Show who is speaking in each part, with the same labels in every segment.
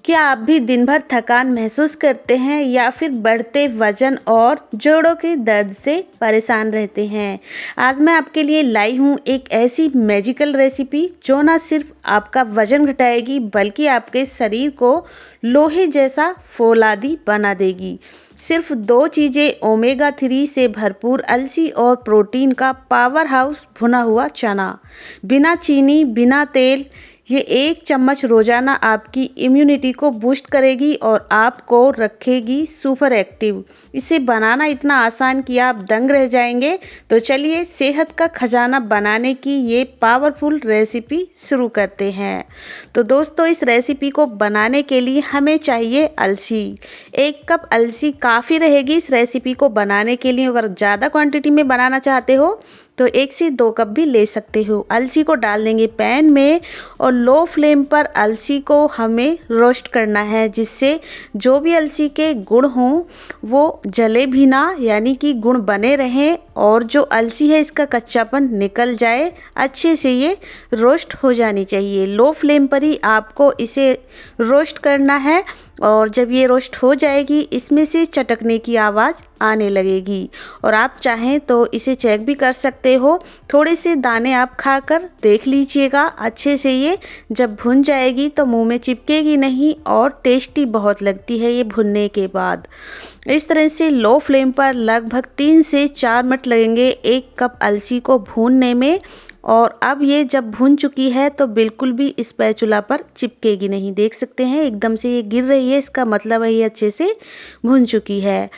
Speaker 1: क्या आप भी दिन भर थकान महसूस करते हैं या फिर बढ़ते वजन और जोड़ों के दर्द से परेशान रहते हैं? आज मैं आपके लिए लाई हूँ एक ऐसी मैजिकल रेसिपी जो ना सिर्फ आपका वजन घटाएगी बल्कि आपके शरीर को लोहे जैसा फौलादी बना देगी। सिर्फ 2 चीज़ें, ओमेगा 3 से भरपूर अलसी और प्रोटीन का पावर हाउस भुना हुआ चना, बिना चीनी बिना तेल। ये 1 चम्मच रोजाना आपकी इम्यूनिटी को बूस्ट करेगी और आपको रखेगी सुपर एक्टिव। इसे बनाना इतना आसान कि आप दंग रह जाएंगे। तो चलिए सेहत का खजाना बनाने की ये पावरफुल रेसिपी शुरू करते हैं। तो दोस्तों, इस रेसिपी को बनाने के लिए हमें चाहिए अलसी। 1 कप अलसी काफ़ी रहेगी इस रेसिपी को बनाने के लिए। अगर ज़्यादा क्वांटिटी में बनाना चाहते हो तो 1 से 2 कप भी ले सकते हो। अलसी को डाल देंगे पैन में और लो फ्लेम पर अलसी को हमें रोस्ट करना है, जिससे जो भी अलसी के गुण हों वो जले भी ना, यानी कि गुण बने रहें और जो अलसी है इसका कच्चापन निकल जाए। अच्छे से ये रोस्ट हो जानी चाहिए। लो फ्लेम पर ही आपको इसे रोस्ट करना है और जब ये रोस्ट हो जाएगी इसमें से चटकने की आवाज़ आने लगेगी और आप चाहें तो इसे चेक भी कर सकते हो। थोड़े से दाने आप खाकर देख लीजिएगा। अच्छे से ये जब भुन जाएगी तो मुंह में चिपकेगी नहीं और टेस्टी बहुत लगती है ये भुनने के बाद। इस तरह से लो फ्लेम पर लगभग 3 से 4 मिनट लगेंगे 1 कप अलसी को भूनने में। और अब ये जब भुन चुकी है तो बिल्कुल भी स्पैचुला पर चिपकेगी नहीं। देख सकते हैं एकदम से ये गिर रही है, इसका मतलब है ये अच्छे से भुन चुकी है।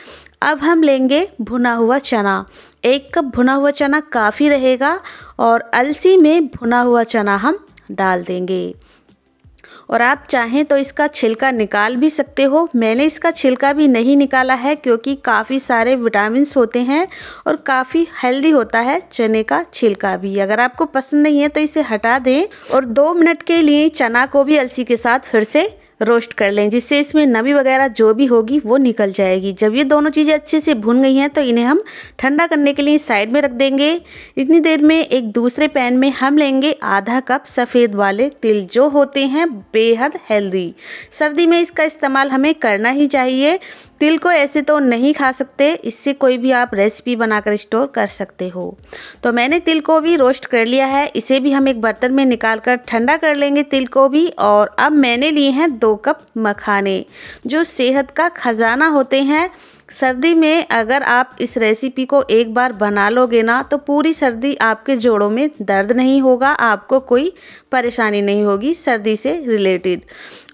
Speaker 1: अब हम लेंगे भुना हुआ चना। 1 कप भुना हुआ चना काफ़ी रहेगा और अलसी में भुना हुआ चना हम डाल देंगे। और आप चाहें तो इसका छिलका निकाल भी सकते हो। मैंने इसका छिलका भी नहीं निकाला है क्योंकि काफ़ी सारे विटामिन्स होते हैं और काफ़ी हेल्दी होता है चने का छिलका भी। अगर आपको पसंद नहीं है तो इसे हटा दें और 2 मिनट के लिए चना को भी अलसी के साथ फिर से रोस्ट कर लें, जिससे इसमें नमी वगैरह जो भी होगी वो निकल जाएगी। जब ये दोनों चीज़ें अच्छे से भुन गई हैं तो इन्हें हम ठंडा करने के लिए साइड में रख देंगे। इतनी देर में एक दूसरे पैन में हम लेंगे आधा कप सफ़ेद वाले तिल, जो होते हैं बेहद हेल्दी। सर्दी में इसका इस्तेमाल हमें करना ही चाहिए। तिल को ऐसे तो नहीं खा सकते, इससे कोई भी आप रेसिपी बनाकर स्टोर कर सकते हो। तो मैंने तिल को भी रोस्ट कर लिया है। इसे भी हम एक बर्तन में निकाल कर ठंडा कर लेंगे तिल को भी। और अब मैंने लिए हैं 2 कप मखाने, जो सेहत का खजाना होते हैं। सर्दी में अगर आप इस रेसिपी को एक बार बना लोगे ना तो पूरी सर्दी आपके जोड़ों में दर्द नहीं होगा, आपको कोई परेशानी नहीं होगी सर्दी से रिलेटेड।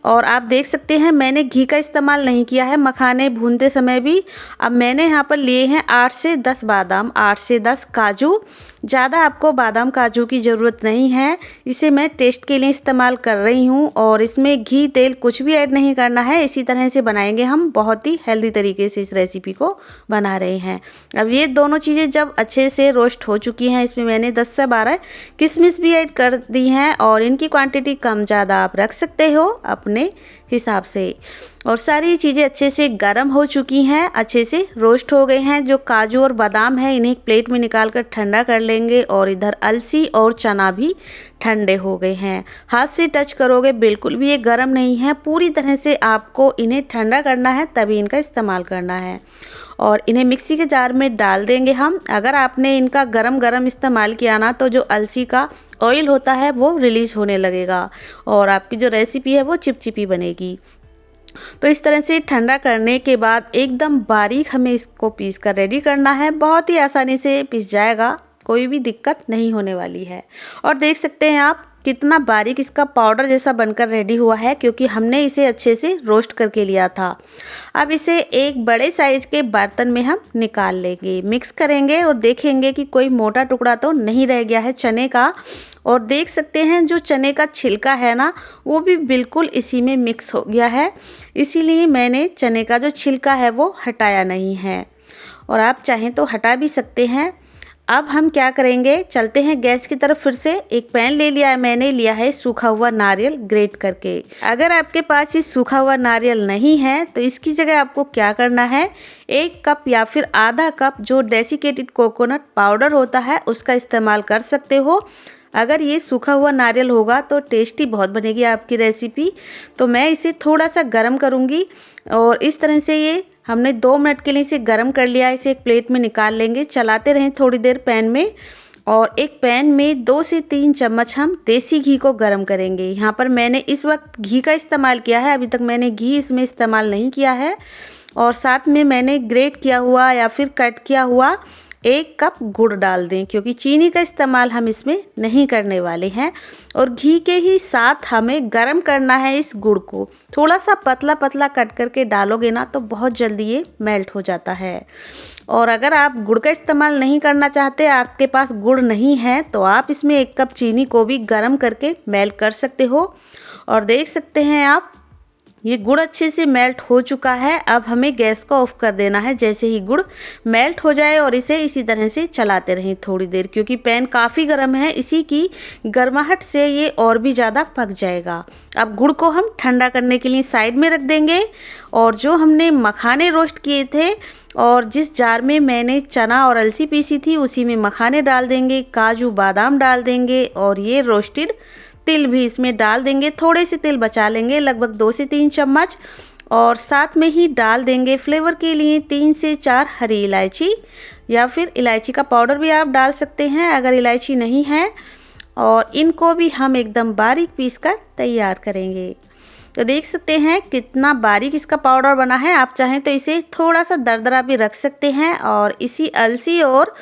Speaker 1: और आप देख सकते हैं मैंने घी का इस्तेमाल नहीं किया है मखाने भूनते समय भी। अब मैंने यहाँ पर लिए हैं 8 से 10 बादाम, 8 से 10 काजू। ज़्यादा आपको बादाम काजू की ज़रूरत नहीं है, इसे मैं टेस्ट के लिए इस्तेमाल कर रही हूँ और इसमें घी तेल कुछ भी ऐड नहीं करना है। इसी तरह से बनाएंगे हम, बहुत ही हेल्दी तरीके से इस रेसिपी को बना रहे हैं। अब ये दोनों चीज़ें जब अच्छे से रोस्ट हो चुकी हैं, इसमें मैंने 10 से 12 किशमिश भी ऐड कर दी हैं और इनकी क्वांटिटी कम ज़्यादा आप रख सकते हो अपने हिसाब से। और सारी चीज़ें अच्छे से गर्म हो चुकी हैं, अच्छे से रोस्ट हो गए हैं। जो काजू और बादाम है इन्हें एक प्लेट में निकाल कर ठंडा कर लेंगे और इधर अलसी और चना भी ठंडे हो गए हैं। हाथ से टच करोगे बिल्कुल भी ये गर्म नहीं है, पूरी तरह से आपको इन्हें ठंडा करना है तभी इनका इस्तेमाल करना है। और इन्हें मिक्सी के जार में डाल देंगे हम। अगर आपने इनका गरम गरम इस्तेमाल किया ना तो जो अलसी का ऑयल होता है वो रिलीज होने लगेगा और आपकी जो रेसिपी है वो चिपचिपी बनेगी। तो इस तरह से ठंडा करने के बाद एकदम बारीक हमें इसको पीस कर रेडी करना है। बहुत ही आसानी से पिस जाएगा, कोई भी दिक्कत नहीं होने वाली है। और देख सकते हैं आप कितना बारीक इसका पाउडर जैसा बनकर रेडी हुआ है, क्योंकि हमने इसे अच्छे से रोस्ट करके लिया था। अब इसे एक बड़े साइज के बर्तन में हम निकाल लेंगे, मिक्स करेंगे और देखेंगे कि कोई मोटा टुकड़ा तो नहीं रह गया है चने का। और देख सकते हैं जो चने का छिलका है ना वो भी बिल्कुल इसी में मिक्स हो गया है, इसीलिए मैंने चने का जो छिलका है वो हटाया नहीं है और आप चाहें तो हटा भी सकते हैं। अब हम क्या करेंगे, चलते हैं गैस की तरफ। फिर से एक पैन ले लिया है, मैंने लिया है सूखा हुआ नारियल ग्रेट करके। अगर आपके पास ये सूखा हुआ नारियल नहीं है तो इसकी जगह आपको क्या करना है, 1 कप या फिर आधा कप जो डेसिकेटेड कोकोनट पाउडर होता है उसका इस्तेमाल कर सकते हो। अगर ये सूखा हुआ नारियल होगा तो टेस्टी बहुत बनेगी आपकी रेसिपी। तो मैं इसे थोड़ा सा गर्म करूँगी और इस तरह से ये हमने 2 मिनट के लिए इसे गर्म कर लिया। इसे एक प्लेट में निकाल लेंगे। चलाते रहें थोड़ी देर पैन में, और एक पैन में 2 से 3 चम्मच हम देसी घी को गर्म करेंगे। यहाँ पर मैंने इस वक्त घी का इस्तेमाल किया है, अभी तक मैंने घी इसमें इस्तेमाल नहीं किया है। और साथ में मैंने ग्रेट किया हुआ या फिर कट किया हुआ 1 कप गुड़ डाल दें, क्योंकि चीनी का इस्तेमाल हम इसमें नहीं करने वाले हैं। और घी के ही साथ हमें गरम करना है इस गुड़ को। थोड़ा सा पतला पतला कट करके डालोगे ना तो बहुत जल्दी ये मेल्ट हो जाता है। और अगर आप गुड़ का इस्तेमाल नहीं करना चाहते, आपके पास गुड़ नहीं है, तो आप इसमें 1 कप चीनी को भी गरम करके मेल्ट कर सकते हो। और देख सकते हैं आप, ये गुड़ अच्छे से मेल्ट हो चुका है। अब हमें गैस को ऑफ कर देना है जैसे ही गुड़ मेल्ट हो जाए, और इसे इसी तरह से चलाते रहें थोड़ी देर, क्योंकि पैन काफ़ी गर्म है। इसी की गर्माहट से ये और भी ज़्यादा पक जाएगा। अब गुड़ को हम ठंडा करने के लिए साइड में रख देंगे, और जो हमने मखाने रोस्ट किए थे और जिस जार में मैंने चना और अलसी पीसी थी उसी में मखाने डाल देंगे, काजू बादाम डाल देंगे, और ये रोस्टेड तिल भी इसमें डाल देंगे। थोड़े से तिल बचा लेंगे, लगभग 2 से 3 चम्मच। और साथ में ही डाल देंगे फ्लेवर के लिए 3 से 4 हरी इलायची, या फिर इलायची का पाउडर भी आप डाल सकते हैं अगर इलायची नहीं है। और इनको भी हम एकदम बारीक पीस कर तैयार करेंगे। तो देख सकते हैं कितना बारीक इसका पाउडर बना है। आप चाहें तो इसे थोड़ा सा दरदरा भी रख सकते हैं, और इसी अलसी और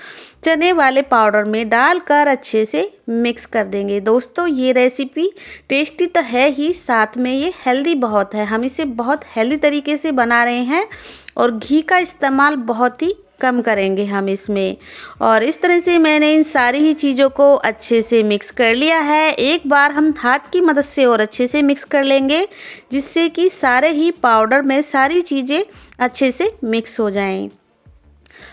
Speaker 1: चने वाले पाउडर में डालकर अच्छे से मिक्स कर देंगे। दोस्तों, ये रेसिपी टेस्टी तो है ही, साथ में ये हेल्दी बहुत है। हम इसे बहुत हेल्दी तरीके से बना रहे हैं, और घी का इस्तेमाल बहुत ही कम करेंगे हम इसमें। और इस तरह से मैंने इन सारी ही चीज़ों को अच्छे से मिक्स कर लिया है। एक बार हम हाथ की मदद से और अच्छे से मिक्स कर लेंगे, जिससे कि सारे ही पाउडर में सारी चीज़ें अच्छे से मिक्स हो जाएं।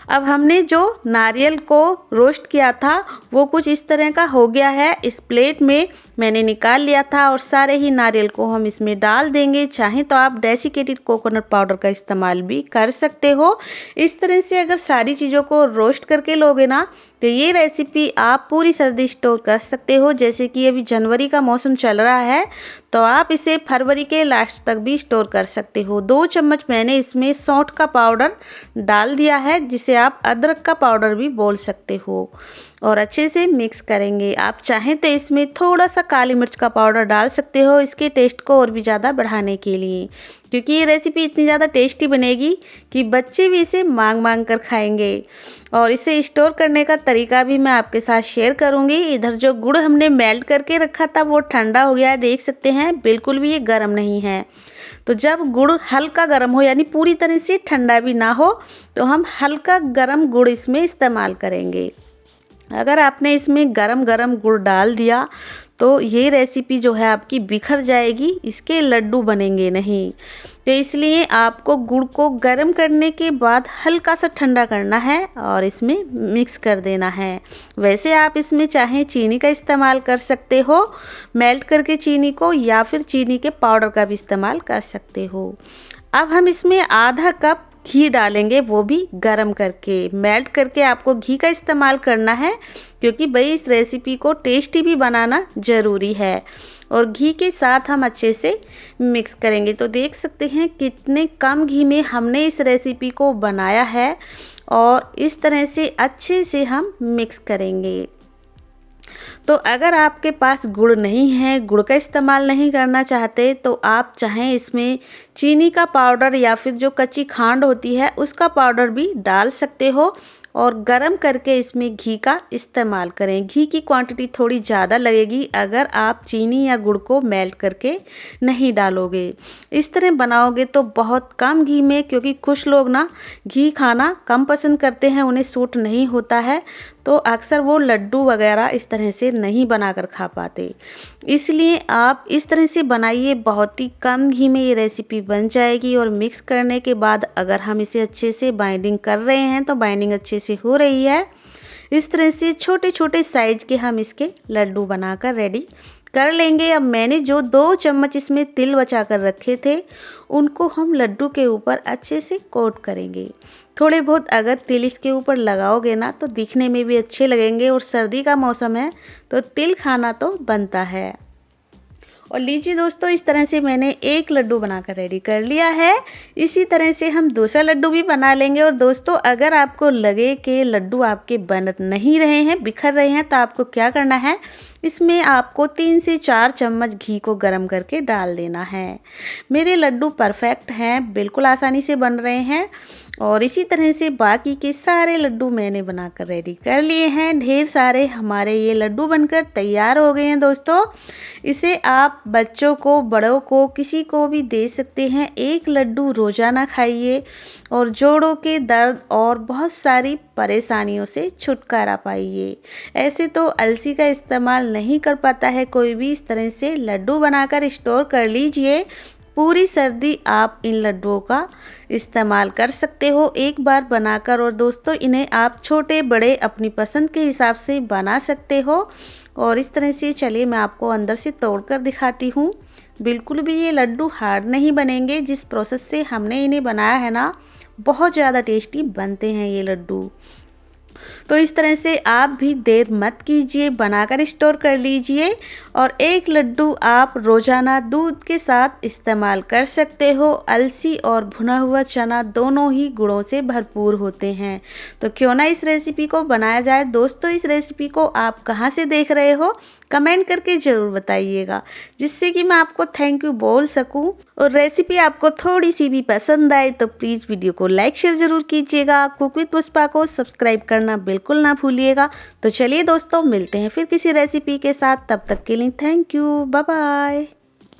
Speaker 1: अब हमने जो नारियल को रोस्ट किया था वो कुछ इस तरह का हो गया है। इस प्लेट में मैंने निकाल लिया था, और सारे ही नारियल को हम इसमें डाल देंगे। चाहें तो आप डेसिकेटेड कोकोनट पाउडर का इस्तेमाल भी कर सकते हो। इस तरह से अगर सारी चीज़ों को रोस्ट करके लोगे ना तो ये रेसिपी आप पूरी सर्दी स्टोर कर सकते हो। जैसे कि अभी जनवरी का मौसम चल रहा है, तो आप इसे फरवरी के लास्ट तक भी स्टोर कर सकते हो। 2 चम्मच मैंने इसमें सौंठ का पाउडर डाल दिया है, जिसे आप अदरक का पाउडर भी बोल सकते हो। और अच्छे से मिक्स करेंगे। आप चाहें तो इसमें थोड़ा सा काली मिर्च का पाउडर डाल सकते हो, इसके टेस्ट को और भी ज़्यादा बढ़ाने के लिए, क्योंकि ये रेसिपी इतनी ज़्यादा टेस्टी बनेगी कि बच्चे भी इसे मांग मांग कर खाएंगे। और इसे स्टोर करने का तरीका भी मैं आपके साथ शेयर करूंगी। इधर जो गुड़ हमने मेल्ट करके रखा था वो ठंडा हो गया है, देख सकते हैं बिल्कुल भी ये गर्म नहीं है। तो जब गुड़ हल्का गर्म हो, यानी पूरी तरह से ठंडा भी ना हो, तो हम हल्का गर्म गुड़ इसमें इस्तेमाल करेंगे। अगर आपने इसमें गरम गरम गुड़ डाल दिया तो ये रेसिपी जो है आपकी बिखर जाएगी, इसके लड्डू बनेंगे नहीं। तो इसलिए आपको गुड़ को गर्म करने के बाद हल्का सा ठंडा करना है और इसमें मिक्स कर देना है। वैसे आप इसमें चाहें चीनी का इस्तेमाल कर सकते हो, मेल्ट करके चीनी को, या फिर चीनी के पाउडर का भी इस्तेमाल कर सकते हो। अब हम इसमें आधा कप घी डालेंगे, वो भी गरम करके। मेल्ट करके आपको घी का इस्तेमाल करना है, क्योंकि भाई इस रेसिपी को टेस्टी भी बनाना ज़रूरी है। और घी के साथ हम अच्छे से मिक्स करेंगे। तो देख सकते हैं कितने कम घी में हमने इस रेसिपी को बनाया है, और इस तरह से अच्छे से हम मिक्स करेंगे। तो अगर आपके पास गुड़ नहीं है, गुड़ का इस्तेमाल नहीं करना चाहते, तो आप चाहें इसमें चीनी का पाउडर या फिर जो कच्ची खांड होती है उसका पाउडर भी डाल सकते हो, और गरम करके इसमें घी का इस्तेमाल करें। घी की क्वांटिटी थोड़ी ज़्यादा लगेगी अगर आप चीनी या गुड़ को मेल्ट करके नहीं डालोगे। इस तरह बनाओगे तो बहुत कम घी में, क्योंकि कुछ लोग ना घी खाना कम पसंद करते हैं, उन्हें सूट नहीं होता है, तो अक्सर वो लड्डू वगैरह इस तरह से नहीं बनाकर खा पाते। इसलिए आप इस तरह से बनाइए, बहुत ही कम घी में ये रेसिपी बन जाएगी। और मिक्स करने के बाद अगर हम इसे अच्छे से बाइंडिंग कर रहे हैं तो बाइंडिंग अच्छे से हो रही है। इस तरह से छोटे छोटे साइज के हम इसके लड्डू बनाकर रेडी कर लेंगे। अब मैंने जो 2 चम्मच इसमें तिल बचा कर रखे थे उनको हम लड्डू के ऊपर अच्छे से कोट करेंगे। थोड़े बहुत अगर तिल इसके ऊपर लगाओगे ना तो दिखने में भी अच्छे लगेंगे, और सर्दी का मौसम है तो तिल खाना तो बनता है। और लीजिए दोस्तों, इस तरह से मैंने एक लड्डू बनाकर रेडी कर लिया है। इसी तरह से हम दूसरा लड्डू भी बना लेंगे। और दोस्तों, अगर आपको लगे कि लड्डू आपके बन नहीं रहे हैं, बिखर रहे हैं, तो आपको क्या करना है, इसमें आपको 3 से 4 चम्मच घी को गर्म करके डाल देना है। मेरे लड्डू परफेक्ट हैं, बिल्कुल आसानी से बन रहे हैं। और इसी तरह से बाकी के सारे लड्डू मैंने बनाकर रेडी कर लिए हैं। ढेर सारे हमारे ये लड्डू बनकर तैयार हो गए हैं दोस्तों। इसे आप बच्चों को, बड़ों को, किसी को भी दे सकते हैं। एक लड्डू रोज़ाना खाइए और जोड़ों के दर्द और बहुत सारी परेशानियों से छुटकारा पाइए। ऐसे तो अलसी का इस्तेमाल नहीं कर पाता है कोई भी, इस तरह से लड्डू बनाकर स्टोर कर लीजिए। पूरी सर्दी आप इन लड्डुओं का इस्तेमाल कर सकते हो एक बार बनाकर। और दोस्तों, इन्हें आप छोटे बड़े अपनी पसंद के हिसाब से बना सकते हो। और इस तरह से चलिए मैं आपको अंदर से तोड़कर दिखाती हूँ। बिल्कुल भी ये लड्डू हार्ड नहीं बनेंगे। जिस प्रोसेस से हमने इन्हें बनाया है ना, बहुत ज़्यादा टेस्टी बनते हैं ये लड्डू। तो इस तरह से आप भी देर मत कीजिए, बनाकर स्टोर कर लीजिए। और एक लड्डू आप रोज़ाना दूध के साथ इस्तेमाल कर सकते हो। अलसी और भुना हुआ चना दोनों ही गुणों से भरपूर होते हैं। तो क्यों ना इस रेसिपी को बनाया जाए। दोस्तों, इस रेसिपी को आप कहाँ से देख रहे हो, कमेंट करके ज़रूर बताइएगा, जिससे कि मैं आपको थैंक यू बोल सकूं। और रेसिपी आपको थोड़ी सी भी पसंद आए तो प्लीज़ वीडियो को लाइक शेयर ज़रूर कीजिएगा। कुक विद पुष्पा को सब्सक्राइब करना बिल्कुल ना भूलिएगा। तो चलिए दोस्तों, मिलते हैं फिर किसी रेसिपी के साथ। तब तक के लिए थैंक यू, बाय बाय।